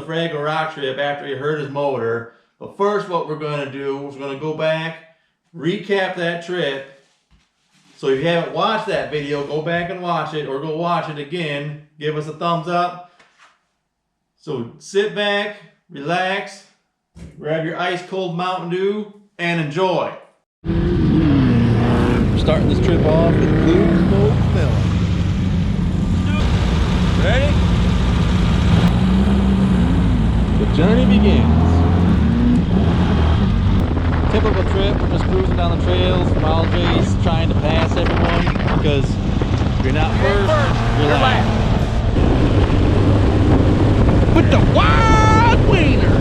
the Fraggle Rock trip after he hurt his motor. But first what we're going to do is we're going to go back, recap that trip. So if you haven't watched that video, go back and watch it, or go watch it again. Give us a thumbs up. So sit back, relax, grab your ice cold Mountain Dew, and enjoy. We're starting this trip off with Blue Smoke Melon. Ready? The journey begins. Typical trip, we're just cruising down the trails while Jay's trying to pass everyone, because if you're not first, you're last. With the wild wiener!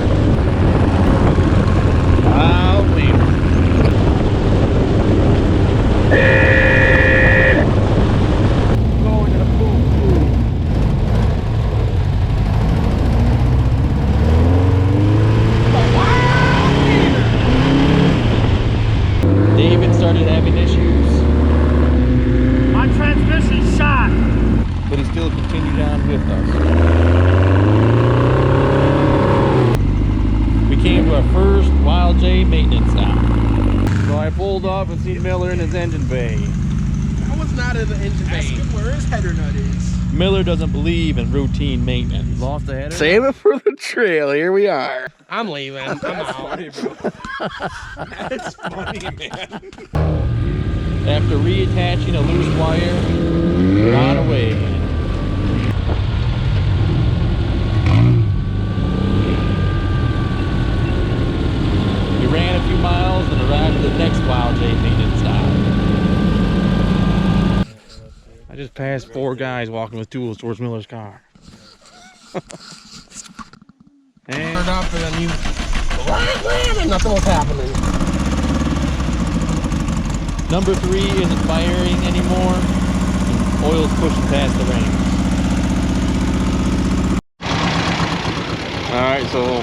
Wild wiener. Going to the pool. David started having issues. My transmission's shot. But he still continued on with us. We came to our first Wild J maintenance stop. So I pulled up and seen Miller in his engine bay. I was not in the engine bay. Ask him where his header nut is. Miller doesn't believe in routine maintenance. Lost the header? Save it for the trail. Here we are. I'm leaving. I'm out. Funny, bro. That's funny, man. After reattaching a loose wire, we're on our way. We ran a few miles and arrived at the next Wild J maintenance stop. I just passed 4 guys walking with tools towards Miller's car. And Turned up and then you and nothing was happening. number 3 isn't firing anymore. Oil's pushing past the range. Alright, so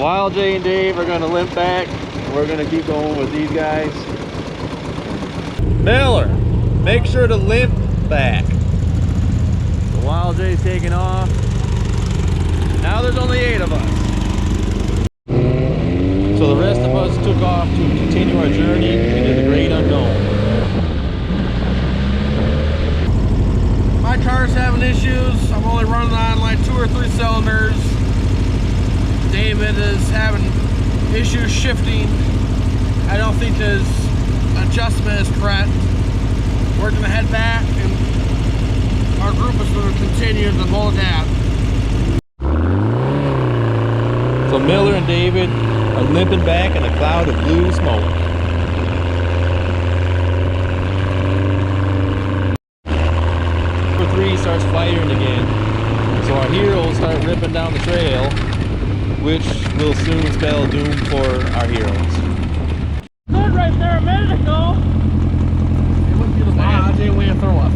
Wild J and Dave are gonna limp back. We're gonna keep going with these guys. Miller, make sure to limp back. The Wild J's taking off. Now there's only 8 of us. So the rest of us took off to continue our journey into the great unknown. My car's having issues. I'm only running on like 2 or 3 cylinders. David is having issues shifting. I don't think his adjustment is correct. We're gonna head back and our group is gonna continue the whole gap. So Miller and David are limping back in a cloud of blue smoke. Number 3 starts firing again. So our heroes start ripping down the trail, which will soon spell doom for our heroes. Good right there a minute ago. It wouldn't be the bad. Way to throw up.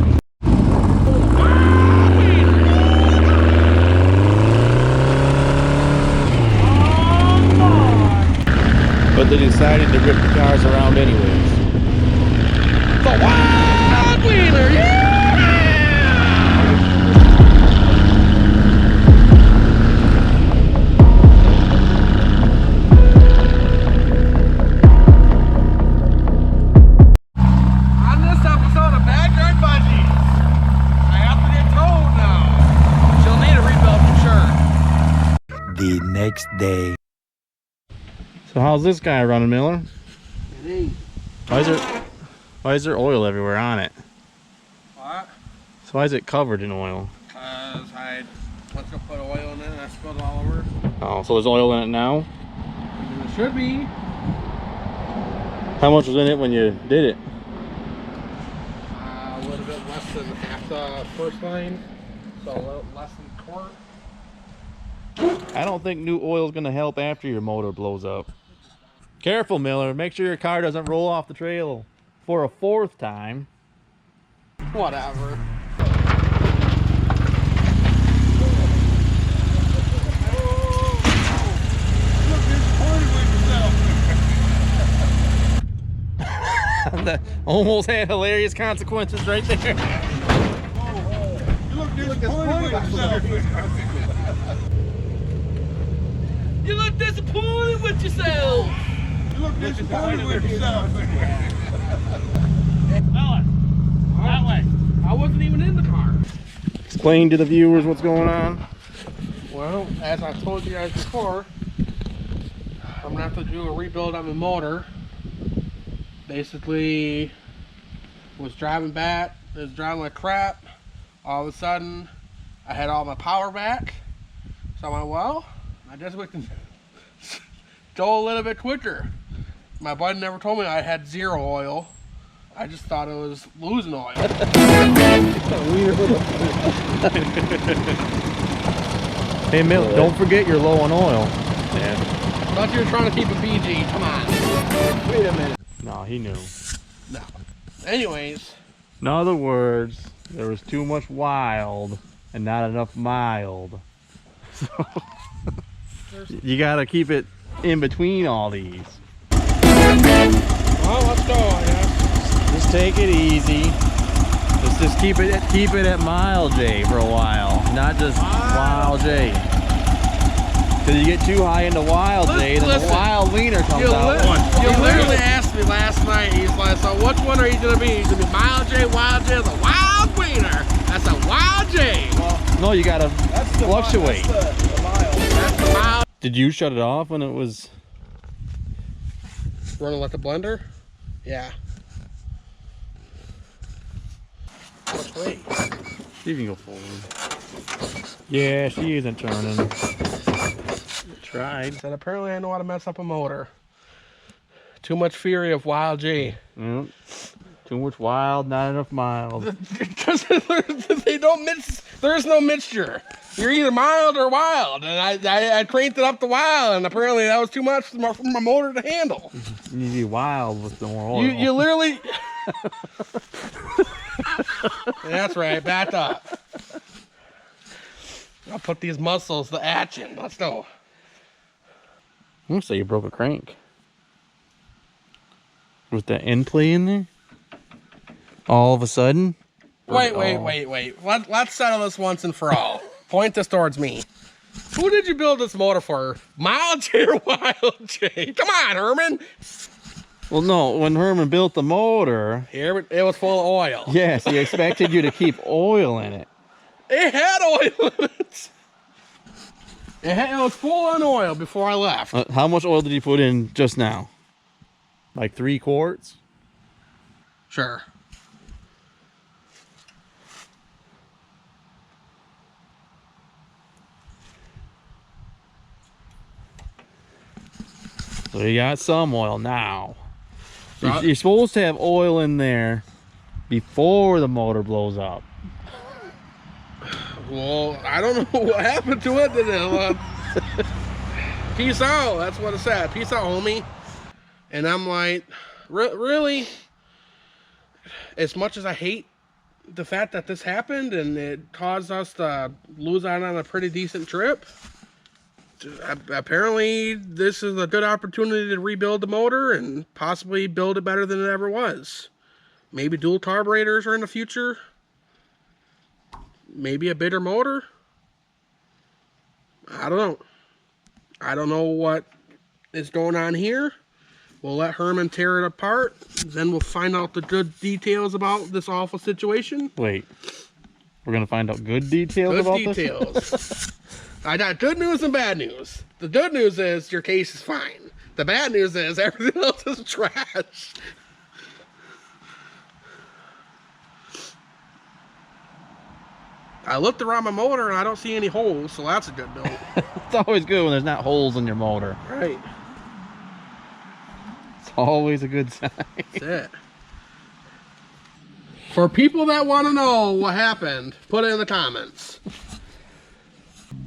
But they decided to rip the cars around anyways. The wild wheeler, yeah! On this episode of Backyard Buggies, I have to get towed now. She'll need a rebuild for sure. The next day. So how's this guy running, Miller? It ain't. Why is there oil everywhere on it? What? So why is it covered in oil? Cause I went to put oil in it and I spilled it all over. Oh, so there's oil in it now? And it should be. How much was in it when you did it? A little bit less than half the first line. So a little less than a quart. I don't think new oil is going to help after your motor blows up. Careful, Miller. Make sure your car doesn't roll off the trail for a 4th time. Whatever. That almost had hilarious consequences right there. You look disappointed with yourself. disappointed with yourself. You look disappointed with yourself. Fella, that way. I wasn't even in the car. Explain to the viewers what's going on. Well, as I told you guys before, I'm gonna have to do a rebuild on the motor. Basically, was driving back, was driving like crap. All of a sudden, I had all my power back. So I went, well, I guess we can go a little bit quicker. My buddy never told me I had zero oil. I just thought it was losing oil. Hey, Milt, don't forget you're low on oil. Yeah. Thought you were trying to keep a PG. Come on. Wait a minute. No, he knew. No. Anyways. In other words, there was too much wild and not enough mild. So you gotta keep it in between all these. Well, let's go, I guess. Just take it easy. Let's just keep it at Mild J for a while, not just Wild J. Because you get too high into Wild J, then the Wild Wiener comes out. You literally asked me last night, he's like, so which one are you going to be? He's going to be Mild J, the Wild Wiener. That's a Wild J. Well, no, you got to fluctuate. That's the mild. Did you shut it off when it was running like a blender? Yeah. Which way? You can go forward. Yeah, she isn't turning. Tried. Said apparently I know how to mess up a motor. Too much fury of Wild J. Yep. Too much wild, not enough mild. Because they don't mix. There's no mixture. You're either mild or wild, and I cranked it up to wild, and apparently that was too much for my motor to handle. You need to be wild with more oil. You literally. That's right. Back up. I'll put these muscles to action. Let's go. I'm gonna say you broke a crank. Was that end play in there? All of a sudden? Wait. Let's settle this once and for all. Point this towards me. Who did you build this motor for? Mild J or Wild J? Come on, Herman. Well, no. When Herman built the motor, Here it was full of oil. yes, he expected you to keep oil in it. It had oil in it. It was full on oil before I left. How much oil did you put in just now? Like 3 quarts? Sure. So you got some oil now. So You're supposed to have oil in there before the motor blows up. Well, I don't know what happened to it. Peace out. That's what it said. Peace out, homie. And I'm like, really? As much as I hate the fact that this happened and it caused us to lose out on a pretty decent trip, apparently this is a good opportunity to rebuild the motor and possibly build it better than it ever was. Maybe dual carburetors are in the future. Maybe a bigger motor. I don't know. I don't know what is going on here. We'll let Herman tear it apart. Then we'll find out the good details about this awful situation. Wait. We're going to find out good details about this? Good details. I got good news and bad news. The good news is your case is fine. The bad news is everything else is trash. I looked around my motor and I don't see any holes, so that's a good note. It's always good when there's not holes in your motor. Right. It's always a good sign. That's it. For people that want to know what happened, put it in the comments.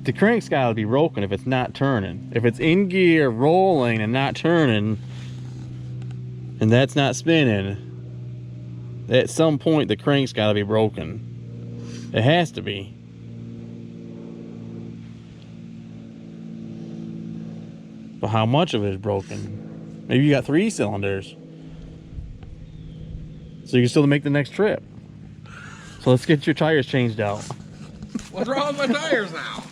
The crank's got to be broken if it's not turning. If it's in gear, rolling, and not turning, and that's not spinning, at some point the crank's got to be broken. It has to be. But how much of it is broken? Maybe you got 3 cylinders. So you can still make the next trip. So let's get your tires changed out. What's wrong with my tires now?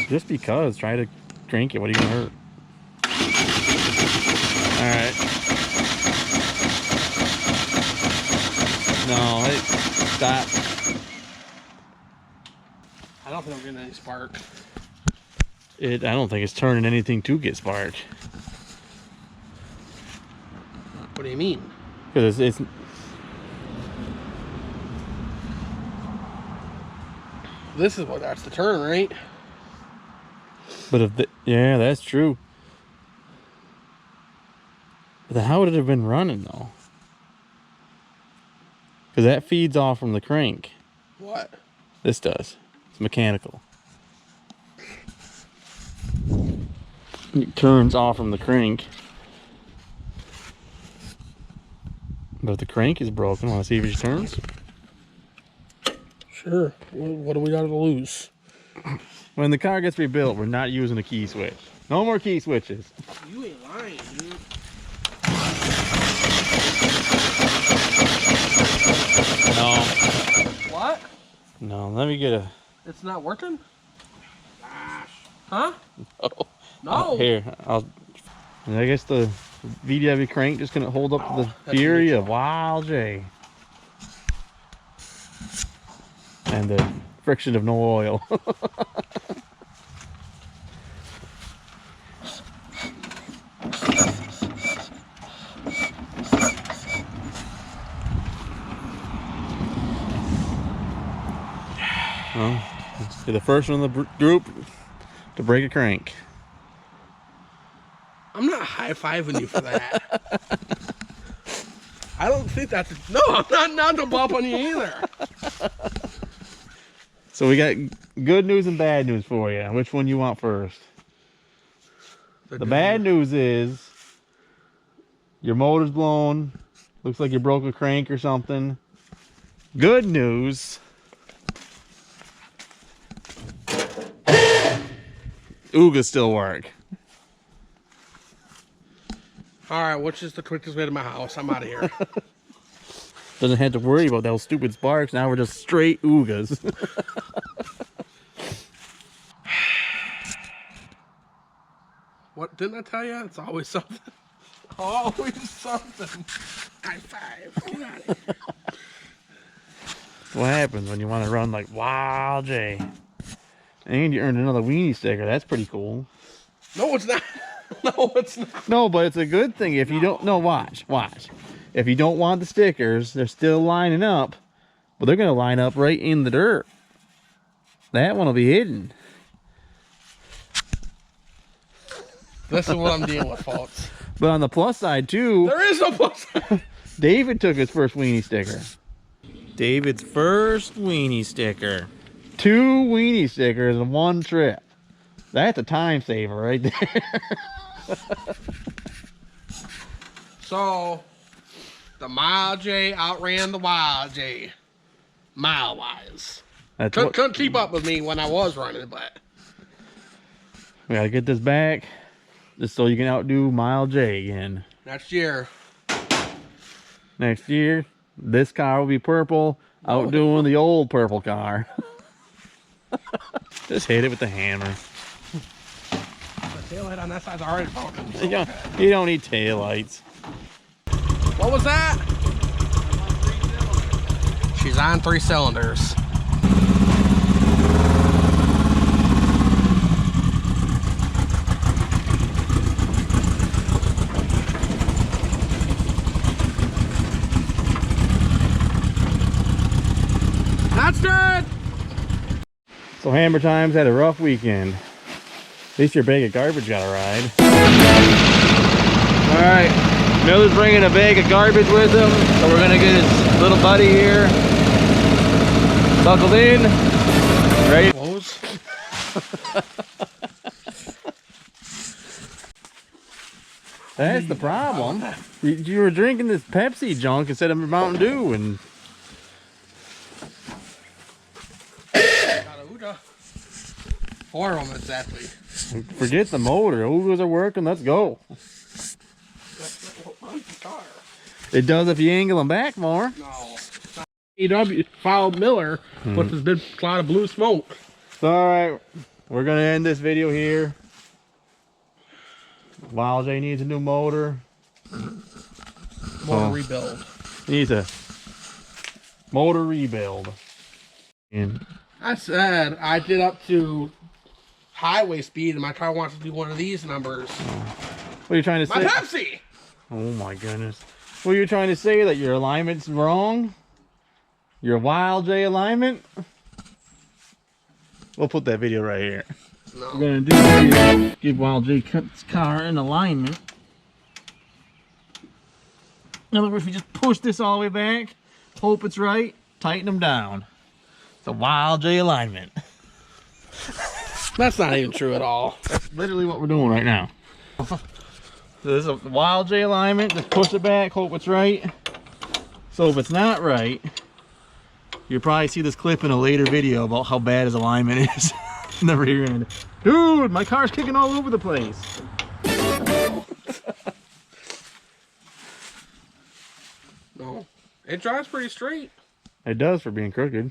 Just because. Try to crank it. What are you going to hurt? stop. I don't think I'm getting any spark. I don't think it's turning anything to get spark. What do you mean? Because it's This is what that's the turn, right? but if yeah, that's true. But then how would it have been running though? Because that feeds off from the crank. What? This does. It's mechanical. It turns off from the crank. But if the crank is broken, want to see if it turns? Sure. What do we got to lose? When the car gets rebuilt, we're not using a key switch. No more key switches. You ain't lying, dude. No. What? No, let me get a... It's not working? Gosh. Huh? Oh. No. Here, I guess the VW crank just gonna hold up to the that's fury neutral. of Wild J. And the friction of no oil. Well, you're the first one in the group to break a crank. I'm not high-fiving you for that. I don't think that's... No, I'm not to bump on you either. So we got good news and bad news for you. Which one you want first? The bad news is your motor's blown. Looks like you broke a crank or something. Good news. Oogas still work. All right, which is the quickest way to my house? I'm out of here. Doesn't have to worry about those stupid sparks. Now we're just straight Oogas. What, didn't I tell you? It's always something. Always something. High five. Get out of here. What happens when you want to run like Wild J? And you earned another weenie sticker. That's pretty cool. No, it's not. No, it's not. No, but it's a good thing if you don't... No, watch. If you don't want the stickers, they're still lining up. But they're going to line up right in the dirt. That one will be hidden. This is what I'm dealing with, folks. But on the plus side, too, There is no plus. David took his first weenie sticker. David's first weenie sticker. 2 weenie stickers in one trip. That's a time saver right there. So, the Mile J outran the Wild J. Mile-wise. That's what, Couldn't keep up with me when I was running, but... we gotta get this back just so you can outdo Mile J again. Next year. Next year, this car will be purple, outdoing the old purple car. Just hit it with the hammer. The taillight on that side's already broken. So You don't need taillights. what was that? She's on 3 cylinders. That's good. So Hammer Time's had a rough weekend. At least your bag of garbage got a ride. Alright, Miller's bringing a bag of garbage with him, so we're gonna get his little buddy here buckled in, ready to Close. That's the problem. You were drinking this Pepsi junk instead of Mountain Dew, and Got a Uda. 4 of them exactly. forget the motor. Oogles are working, let's go. That's what runs the car. It does if you angle them back more. No. EW fouled Miller with this big cloud of blue smoke. So, alright, we're gonna end this video here. Wild J needs a new motor. More rebuild. He needs a Motor rebuild. And I said I did up to highway speed, and my car wants to do one of these numbers. what are you trying to say? My Pepsi! Oh my goodness. What are you trying to say? That your alignment's wrong? Your Wild J alignment? We'll put that video right here. No. What we're gonna do is give Wild J Cut's car an alignment. In other words, we just push this all the way back, hope it's right, tighten them down. It's a Wild J alignment. That's not even true at all. That's literally what we're doing right now. So this is a Wild J alignment, just push it back, hope it's right. So if it's not right, you'll probably see this clip in a later video about how bad his alignment is in the rear end. Dude, my car's kicking all over the place. No. It drives pretty straight. It does for being crooked.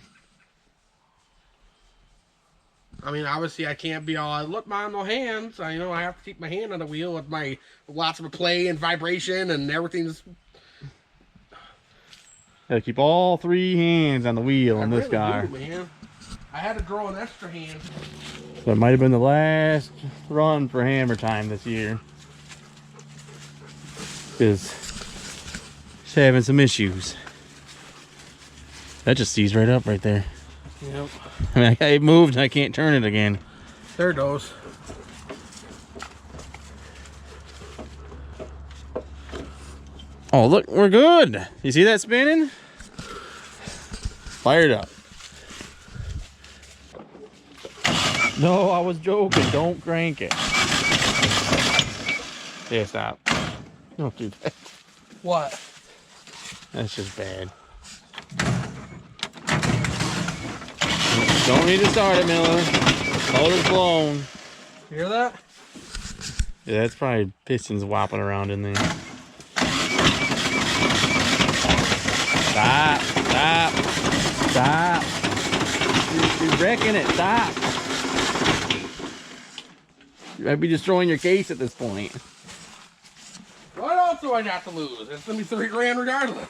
I mean, obviously, I can't be all, look, Mom, no hands. I have to keep my hand on the wheel with my lots of play and vibration and everything's. Gotta keep all 3 hands on the wheel on this car. Man. I had to grow an extra hand. So it might have been the last run for hammer time this year. Because it's having some issues. That just seized right up right there. Yep. I mean, it moved and I can't turn it again. There it goes. Oh, look, we're good. You see that spinning? Fired up. No, I was joking. Don't crank it. Yeah, stop. Don't do that. What? That's just bad. Don't need to start it, Miller. Motor's blown. You hear that? Yeah, that's probably pistons whopping around in there. Stop. Stop. Stop. You're wrecking it. Stop. You might be destroying your case at this point. What else do I got to lose? It's going to be $3 grand regardless.